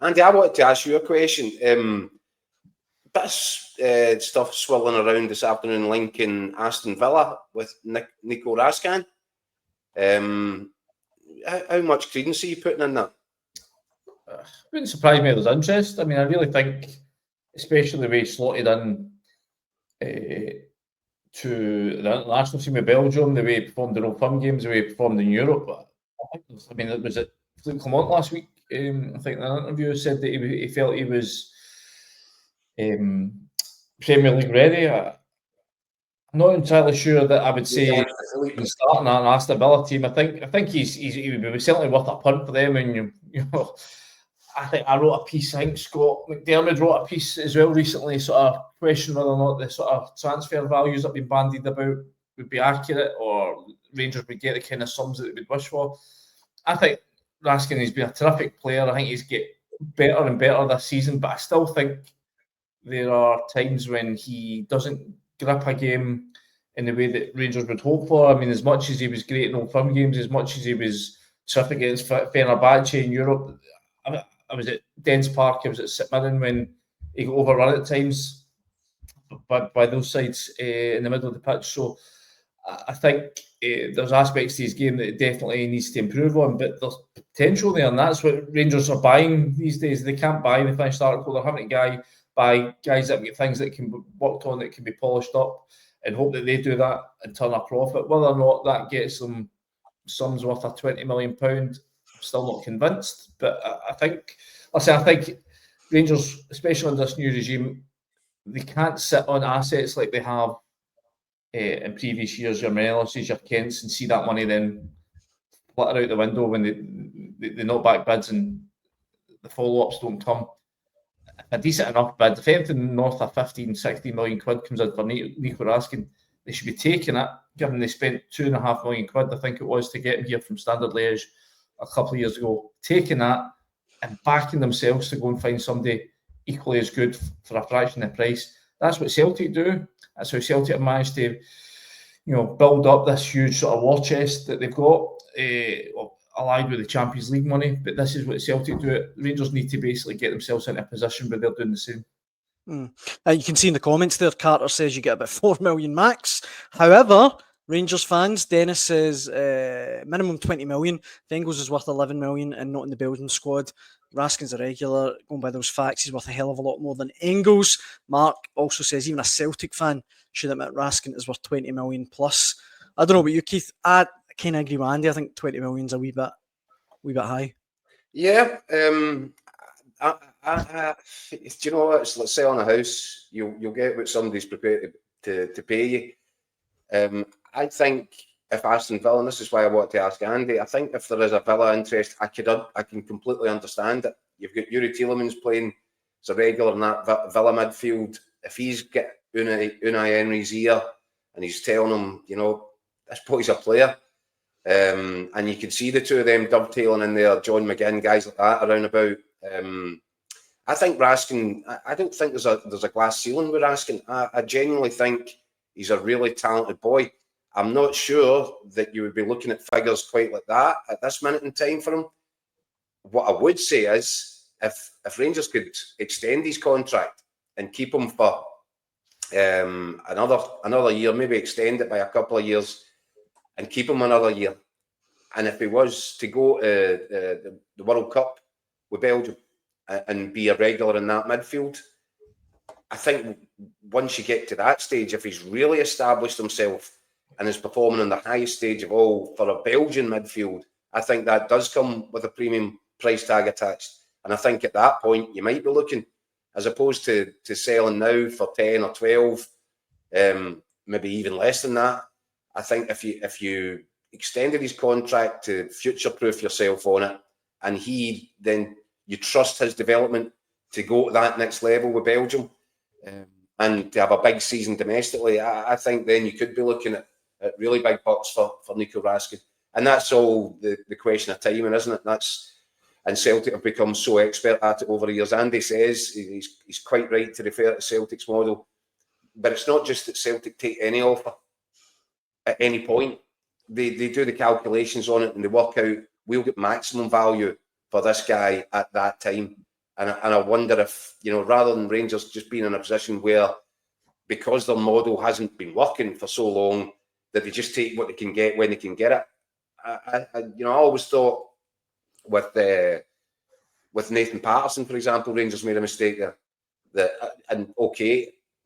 Andy, I wanted to ask you a question. Bit of stuff swirling around this afternoon linking Aston Villa with Nico Raskin. How much credence are you putting in that? It wouldn't surprise me if there's interest. I mean, I really think, especially the way he slotted in to the international team of Belgium, the way he performed in Old Firm games, the way he performed in Europe. I mean, it was at Philippe Clement last week. I think in an interview said that he felt he was Premier League ready. I'm not entirely sure that I would say he's starting an Aston Villa team. I think he would be certainly worth a punt for them. And you know, I think I wrote a piece. I think Scott McDermott wrote a piece as well recently, sort of questioning whether or not the sort of transfer values that have been bandied about would be accurate, or Rangers would get the kind of sums that they would wish for. I think Raskin has been a terrific player. I think he's get better and better this season, but I still think there are times when he doesn't grip a game in the way that Rangers would hope for. I mean, as much as he was great in Old Firm games, as much as he was terrific against Fenerbahce in Europe, I was at Dens Park, I was at St Mirren when he got overrun at times by those sides in the middle of the pitch. So I think there's aspects to his game that definitely needs to improve on, but there's potential there, and that's what Rangers are buying these days. They can't buy the finished article. They're having to buy guys that get things that can be worked on, that can be polished up, and hope that they do that and turn a profit. Whether or not that gets them sums worth of £20 million, I'm still not convinced. But I think Rangers, especially under this new regime, they can't sit on assets like they have in previous years, your Morelos, your Kents, and see that money then flitter out the window when they knock back bids and the follow-ups don't come. A decent enough bid, if anything north of 15, 16 million quid comes in for Nico Raskin, they should be taking it, given they spent £2.5 million, I think it was, to get him here from Standard Liège a couple of years ago. Taking that and backing themselves to go and find somebody equally as good for a fraction of the price. That's what Celtic do. That's how Celtic have managed to, build up this huge sort of war chest that they've got, allied with the Champions League money. But this is what Celtic do. Rangers need to basically get themselves into a position where they're doing the same. You can see in the comments there, Carter says you get about 4 million max. However, Rangers fans, Dennis says minimum 20 million. Engels is worth 11 million and not in the Belgian squad. Raskin's a regular. Going by those facts, he's worth a hell of a lot more than Engels. Mark also says even a Celtic fan should admit Raskin is worth 20 million plus. I don't know about you, Keith. I kind of agree with Andy. I think 20 million's a wee bit high. Yeah. Do you know what? It's like selling a house. You'll get what somebody's prepared to pay you. I think if Aston Villa, and this is why I wanted to ask Andy, I think if there is a Villa interest, I can completely understand it. You've got Yuri Tielemans playing as a regular in that Villa midfield. If he's got Unai Emery's ear and he's telling him, this boy's a player, and you can see the two of them dovetailing in there, John McGinn, guys like that around about. I think Raskin, I don't think there's a glass ceiling with Raskin. I genuinely think he's a really talented boy. I'm not sure that you would be looking at figures quite like that at this minute in time for him. What I would say is, if Rangers could extend his contract and keep him for another year, maybe extend it by a couple of years and keep him another year, and if he was to go to the World Cup with Belgium and be a regular in that midfield, I think once you get to that stage, if he's really established himself and is performing on the highest stage of all for a Belgian midfield, I think that does come with a premium price tag attached. And I think at that point, you might be looking, as opposed to selling now for 10 or 12, maybe even less than that. I think if you extended his contract to future-proof yourself on it, and you trust his development to go to that next level with Belgium, and to have a big season domestically, I think then you could be looking at really big bucks for Nico Raskin. And that's all the question of timing, isn't it? And Celtic have become so expert at it over the years. Andy says he's quite right to refer to Celtic's model. But it's not just that Celtic take any offer at any point. They do the calculations on it and they work out, we'll get maximum value for this guy at that time. And I wonder if, rather than Rangers just being in a position where, because their model hasn't been working for so long, that they just take what they can get when they can get it. I always thought with Nathan Patterson, for example, Rangers made a mistake there.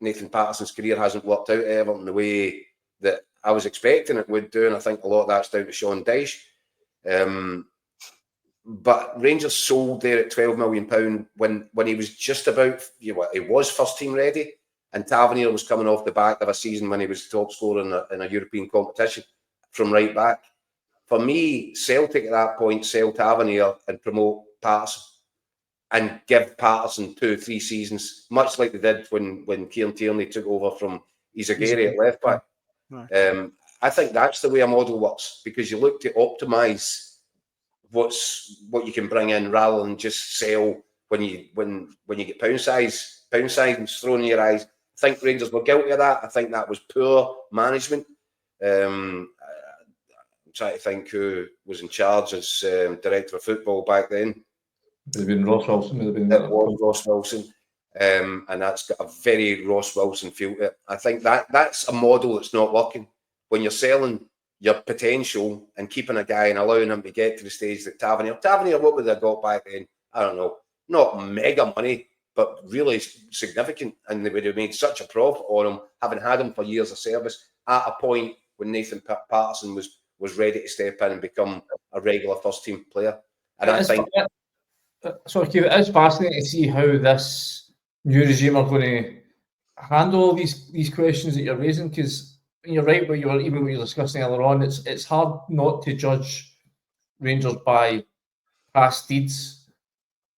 Nathan Patterson's career hasn't worked out ever in the way that I was expecting it would do, and I think a lot of that's down to Sean Dyche. But Rangers sold there at £12 million when he was just about, he was first team ready, and Tavernier was coming off the back of a season when he was top scorer in a European competition from right back. For me, Celtic at that point sell Tavernier and promote Patterson and give Patterson 2-3 seasons, much like they did when Kieran Tierney took over from Izagiri at left back. Right. I think that's the way a model works, because you look to optimise what you can bring in rather than just sell when you get pound signs thrown in your eyes. I think Rangers were guilty of that. I think that was poor management. I'm trying to think who was in charge as director of football back then. It would have been Ross Wilson. It was Ross Wilson. And that's got a very Ross Wilson feel to it. I think that's a model that's not working. When you're selling your potential and keeping a guy and allowing him to get to the stage that Tavernier, what would they have got back then? I don't know. Not mega money, but really significant. And they would have made such a profit on him, having had him for years of service, at a point when Nathan Patterson was ready to step in and become a regular first-team player. And I think... So, Keith, it is fascinating to see how this new regime are going to handle these questions that you're raising, because you're right, what you're discussing earlier on, it's hard not to judge Rangers by past deeds.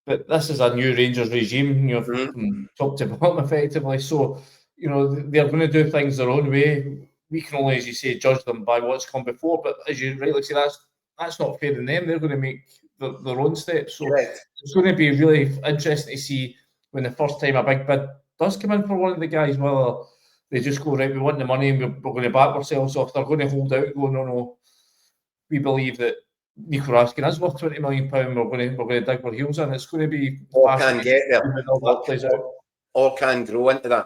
But this is a new Rangers regime, from top to bottom, effectively. So, they're going to do things their own way. We can only, as you say, judge them by what's come before. But as you rightly say, that's not fair in them. They're going to make their own steps. So it's going to be really interesting to see when the first time a big bid does come in for one of the guys, whether they just go, right, we want the money and we're going to back ourselves off. They're going to hold out and go, no, we believe that Nico Raskin is worth £20 million. We're going to dig our heels in. It's going to be or can get there, or can grow into that.